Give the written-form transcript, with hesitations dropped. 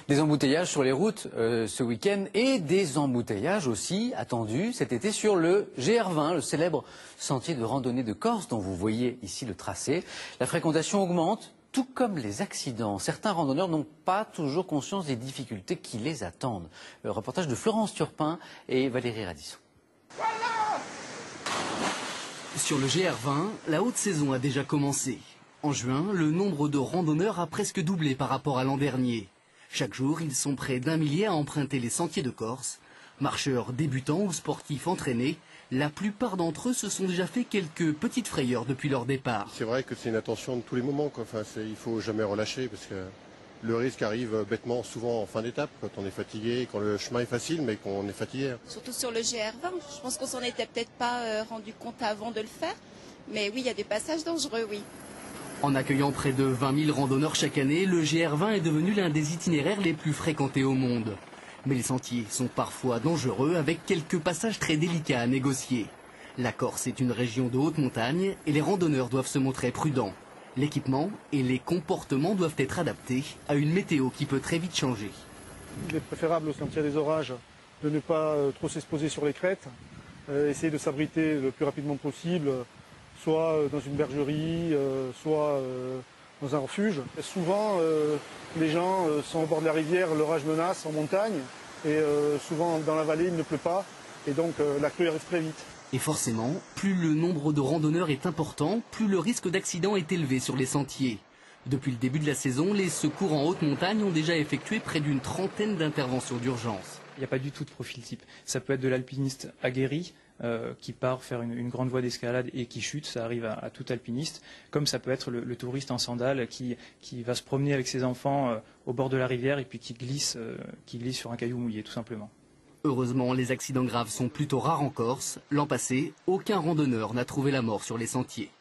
Des embouteillages sur les routes ce week-end et des embouteillages aussi attendus cet été sur le GR20, le célèbre sentier de randonnée de Corse dont vous voyez ici le tracé. La fréquentation augmente, tout comme les accidents. Certains randonneurs n'ont pas toujours conscience des difficultés qui les attendent. Le reportage de Florence Turpin et Valérie Radisson. Sur le GR20, la haute saison a déjà commencé. En juin, le nombre de randonneurs a presque doublé par rapport à l'an dernier. Chaque jour, ils sont près d'1 millier à emprunter les sentiers de Corse. Marcheurs débutants ou sportifs entraînés, la plupart d'entre eux se sont déjà fait quelques petites frayeurs depuis leur départ. C'est vrai que c'est une attention de tous les moments, quoi. Enfin, il ne faut jamais relâcher parce que le risque arrive bêtement souvent en fin d'étape, quand on est fatigué, quand le chemin est facile mais qu'on est fatigué. Surtout sur le GR20, je pense qu'on s'en était peut-être pas rendu compte avant de le faire. Mais oui, il y a des passages dangereux, oui. En accueillant près de 20 000 randonneurs chaque année, le GR20 est devenu l'un des itinéraires les plus fréquentés au monde. Mais les sentiers sont parfois dangereux avec quelques passages très délicats à négocier. La Corse est une région de haute montagne et les randonneurs doivent se montrer prudents. L'équipement et les comportements doivent être adaptés à une météo qui peut très vite changer. Il est préférable au sentier des orages de ne pas trop s'exposer sur les crêtes, essayer de s'abriter le plus rapidement possible, soit dans une bergerie, soit dans un refuge. Souvent, les gens sont au bord de la rivière, l'orage menace en montagne, et souvent dans la vallée, il ne pleut pas, et donc la crue arrive très vite. Et forcément, plus le nombre de randonneurs est important, plus le risque d'accident est élevé sur les sentiers. Depuis le début de la saison, les secours en haute montagne ont déjà effectué près d'une trentaine d'interventions d'urgence. Il n'y a pas du tout de profil type. Ça peut être de l'alpiniste aguerri qui part faire une grande voie d'escalade et qui chute, ça arrive à tout alpiniste, comme ça peut être le touriste en sandales qui va se promener avec ses enfants au bord de la rivière et puis qui glisse sur un caillou mouillé tout simplement. Heureusement, les accidents graves sont plutôt rares en Corse. L'an passé, aucun randonneur n'a trouvé la mort sur les sentiers.